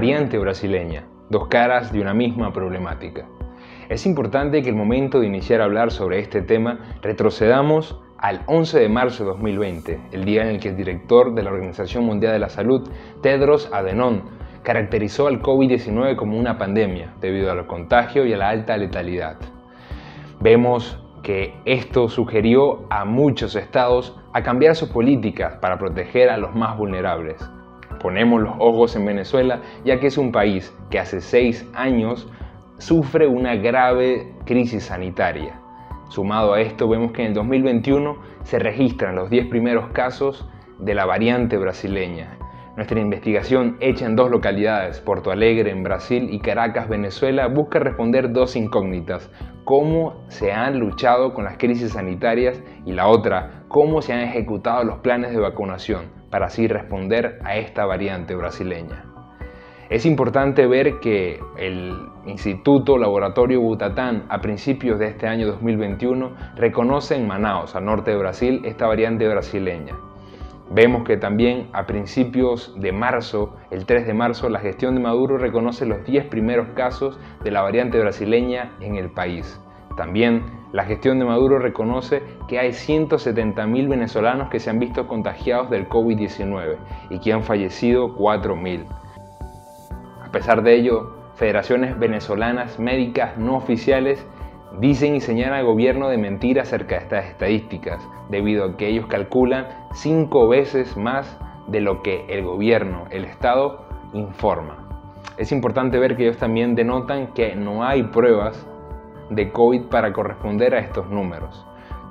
variante brasileña, dos caras de una misma problemática. Es importante que al momento de iniciar a hablar sobre este tema retrocedamos al 11 de marzo de 2020, el día en el que el director de la Organización Mundial de la Salud, Tedros Adhanom, caracterizó al COVID-19 como una pandemia debido a los contagios y a la alta letalidad. Vemos que esto sugirió a muchos estados a cambiar sus políticas para proteger a los más vulnerables. Ponemos los ojos en Venezuela, ya que es un país que hace 6 años sufre una grave crisis sanitaria. Sumado a esto, vemos que en el 2021 se registran los 10 primeros casos de la variante brasileña. Nuestra investigación, hecha en 2 localidades, Porto Alegre en Brasil y Caracas, Venezuela, busca responder 2 incógnitas: cómo se han luchado con las crisis sanitarias y la otra, cómo se han ejecutado los planes de vacunación para así responder a esta variante brasileña. Es importante ver que el Instituto Laboratorio Butantan a principios de este año 2021 reconoce en Manaus, al norte de Brasil, esta variante brasileña. Vemos que también a principios de marzo, el 3 de marzo, la gestión de Maduro reconoce los 10 primeros casos de la variante brasileña en el país. También la gestión de Maduro reconoce que hay 170.000 venezolanos que se han visto contagiados del COVID-19 y que han fallecido 4.000. A pesar de ello, federaciones venezolanas médicas no oficiales dicen y señalan al gobierno de mentir acerca de estas estadísticas, debido a que ellos calculan 5 veces más de lo que el gobierno, el Estado, informa. Es importante ver que ellos también denotan que no hay pruebas de COVID para corresponder a estos números.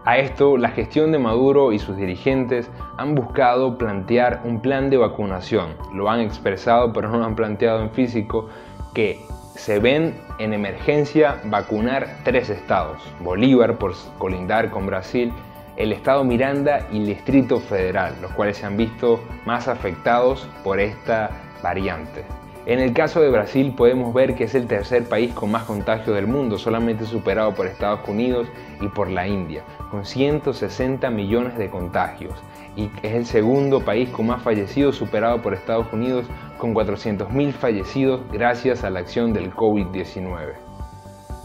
A esto, la gestión de Maduro y sus dirigentes han buscado plantear un plan de vacunación. Lo han expresado, pero no lo han planteado en físico, que se ven en emergencia vacunar 3 estados: Bolívar, por colindar con Brasil, el estado Miranda y el Distrito Federal, los cuales se han visto más afectados por esta variante. En el caso de Brasil podemos ver que es el tercer país con más contagios del mundo, solamente superado por Estados Unidos y por la India, con 160 millones de contagios, y es el segundo país con más fallecidos, superado por Estados Unidos con 400.000 fallecidos gracias a la acción del COVID-19.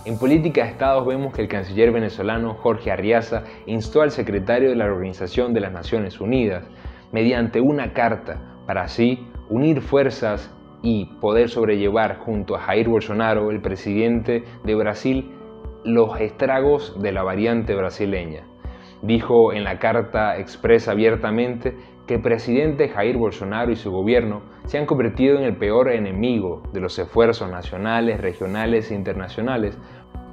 En política de estados vemos que el canciller venezolano Jorge Arriaza instó al secretario de la Organización de las Naciones Unidas mediante una carta para así unir fuerzas y poder sobrellevar junto a Jair Bolsonaro, el presidente de Brasil, los estragos de la variante brasileña. Dijo en la carta, expresa abiertamente que el presidente Jair Bolsonaro y su gobierno se han convertido en el peor enemigo de los esfuerzos nacionales, regionales e internacionales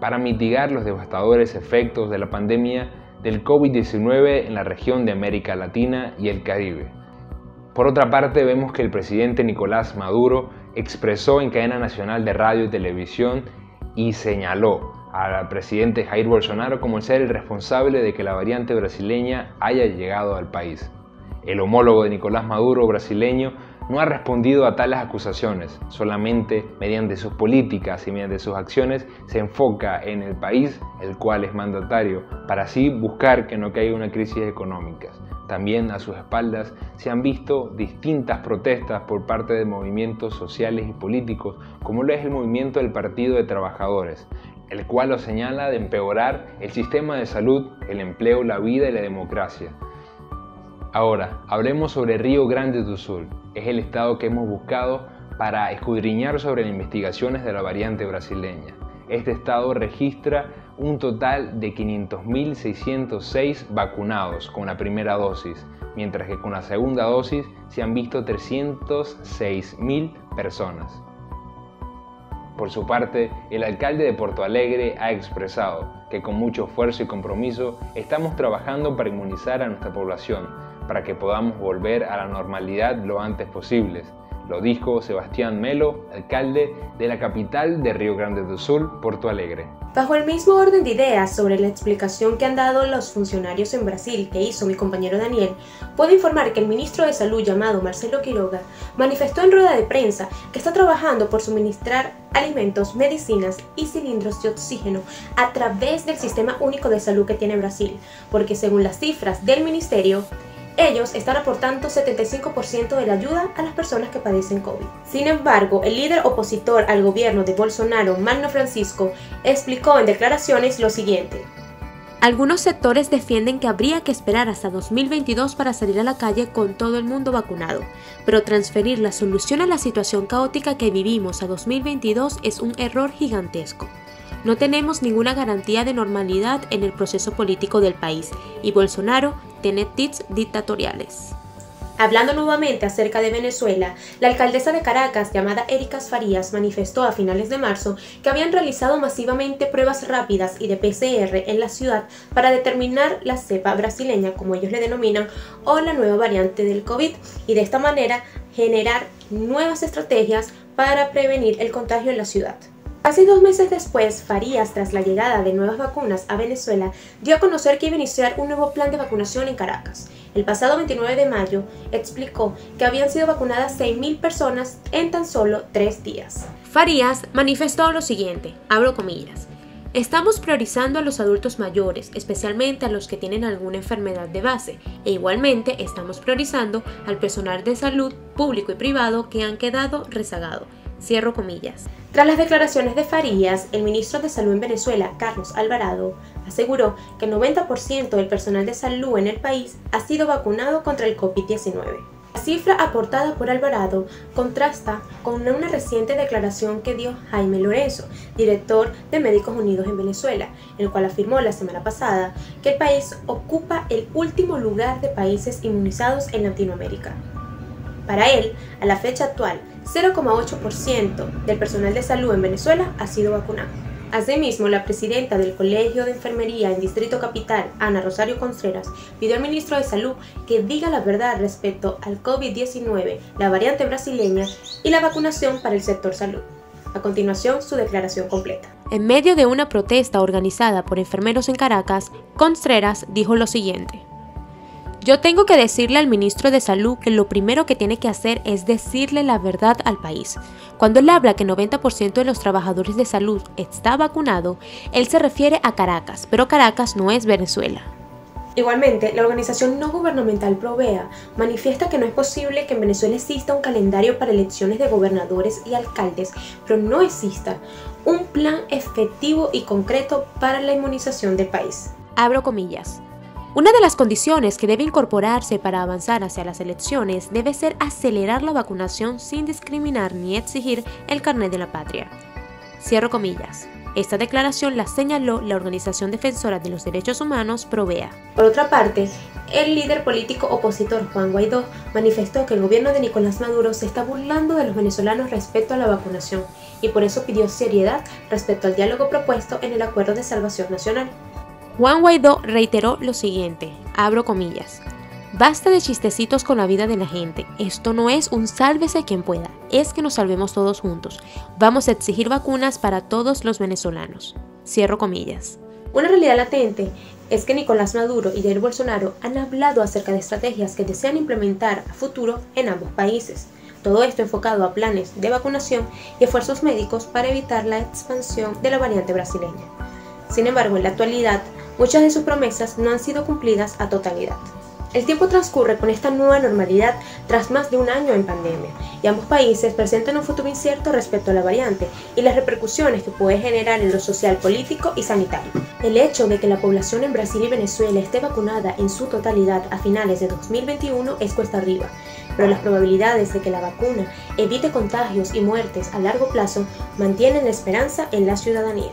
para mitigar los devastadores efectos de la pandemia del COVID-19 en la región de América Latina y el Caribe. Por otra parte, vemos que el presidente Nicolás Maduro expresó en cadena nacional de radio y televisión y señaló al presidente Jair Bolsonaro como ser el responsable de que la variante brasileña haya llegado al país. El homólogo de Nicolás Maduro brasileño no ha respondido a tales acusaciones, solamente mediante sus políticas y mediante sus acciones se enfoca en el país, el cual es mandatario, para así buscar que no caiga una crisis económica. También a sus espaldas se han visto distintas protestas por parte de movimientos sociales y políticos, como lo es el movimiento del Partido de Trabajadores, el cual lo señala de empeorar el sistema de salud, el empleo, la vida y la democracia. Ahora, hablemos sobre Río Grande do Sul. Es el estado que hemos buscado para escudriñar sobre las investigaciones de la variante brasileña. Este estado registra un total de 500.606 vacunados con la primera dosis, mientras que con la segunda dosis se han visto 306.000 personas. Por su parte, el alcalde de Porto Alegre ha expresado que con mucho esfuerzo y compromiso estamos trabajando para inmunizar a nuestra población, para que podamos volver a la normalidad lo antes posible. Lo dijo Sebastián Melo, alcalde de la capital de Río Grande do Sul, Porto Alegre. Bajo el mismo orden de ideas sobre la explicación que han dado los funcionarios en Brasil que hizo mi compañero Daniel, puedo informar que el ministro de Salud llamado Marcelo Quiroga manifestó en rueda de prensa que está trabajando por suministrar alimentos, medicinas y cilindros de oxígeno a través del Sistema Único de Salud que tiene Brasil, porque según las cifras del ministerio, Ellos están aportando 75% de la ayuda a las personas que padecen COVID. Sin embargo, el líder opositor al gobierno de Bolsonaro, Magno Francisco, explicó en declaraciones lo siguiente. Algunos sectores defienden que habría que esperar hasta 2022 para salir a la calle con todo el mundo vacunado, pero transferir la solución a la situación caótica que vivimos a 2022 es un error gigantesco. No tenemos ninguna garantía de normalidad en el proceso político del país y Bolsonaro tiene tics dictatoriales. Hablando nuevamente acerca de Venezuela, la alcaldesa de Caracas, llamada Erika Farías, manifestó a finales de marzo que habían realizado masivamente pruebas rápidas y de PCR en la ciudad para determinar la cepa brasileña, como ellos le denominan, o la nueva variante del COVID, y de esta manera generar nuevas estrategias para prevenir el contagio en la ciudad. Casi 2 meses después, Farías, tras la llegada de nuevas vacunas a Venezuela, dio a conocer que iba a iniciar un nuevo plan de vacunación en Caracas. El pasado 29 de mayo explicó que habían sido vacunadas 6.000 personas en tan solo 3 días. Farías manifestó lo siguiente, abro comillas, estamos priorizando a los adultos mayores, especialmente a los que tienen alguna enfermedad de base, e igualmente estamos priorizando al personal de salud público y privado que han quedado rezagado. Cierro comillas. Tras las declaraciones de Farías, el ministro de Salud en Venezuela, Carlos Alvarado, aseguró que el 90% del personal de salud en el país ha sido vacunado contra el COVID-19. La cifra aportada por Alvarado contrasta con una reciente declaración que dio Jaime Lorenzo, director de Médicos Unidos en Venezuela, el cual afirmó la semana pasada que el país ocupa el último lugar de países inmunizados en Latinoamérica. Para él, a la fecha actual, 0,8% del personal de salud en Venezuela ha sido vacunado. Asimismo, la presidenta del Colegio de Enfermería en Distrito Capital, Ana Rosario Contreras, pidió al ministro de Salud que diga la verdad respecto al COVID-19, la variante brasileña y la vacunación para el sector salud. A continuación, su declaración completa. En medio de una protesta organizada por enfermeros en Caracas, Contreras dijo lo siguiente. Yo tengo que decirle al ministro de Salud que lo primero que tiene que hacer es decirle la verdad al país. Cuando él habla que 90% de los trabajadores de salud está vacunado, él se refiere a Caracas, pero Caracas no es Venezuela. Igualmente, la organización no gubernamental Provea manifiesta que no es posible que en Venezuela exista un calendario para elecciones de gobernadores y alcaldes, pero no exista un plan efectivo y concreto para la inmunización del país. Abro comillas. Una de las condiciones que debe incorporarse para avanzar hacia las elecciones debe ser acelerar la vacunación sin discriminar ni exigir el carnet de la patria. Cierro comillas. Esta declaración la señaló la Organización Defensora de los Derechos Humanos, Provea. Por otra parte, el líder político opositor Juan Guaidó manifestó que el gobierno de Nicolás Maduro se está burlando de los venezolanos respecto a la vacunación y por eso pidió seriedad respecto al diálogo propuesto en el Acuerdo de Salvación Nacional. Juan Guaidó reiteró lo siguiente, abro comillas, basta de chistecitos con la vida de la gente, esto no es un sálvese quien pueda, es que nos salvemos todos juntos, vamos a exigir vacunas para todos los venezolanos, cierro comillas. Una realidad latente es que Nicolás Maduro y Jair Bolsonaro han hablado acerca de estrategias que desean implementar a futuro en ambos países. Todo esto enfocado a planes de vacunación y esfuerzos médicos para evitar la expansión de la variante brasileña. Sin embargo, en la actualidad, muchas de sus promesas no han sido cumplidas a totalidad. El tiempo transcurre con esta nueva normalidad tras más de un año en pandemia, y ambos países presentan un futuro incierto respecto a la variante y las repercusiones que puede generar en lo social, político y sanitario. El hecho de que la población en Brasil y Venezuela esté vacunada en su totalidad a finales de 2021 es cuesta arriba, pero las probabilidades de que la vacuna evite contagios y muertes a largo plazo mantienen la esperanza en la ciudadanía.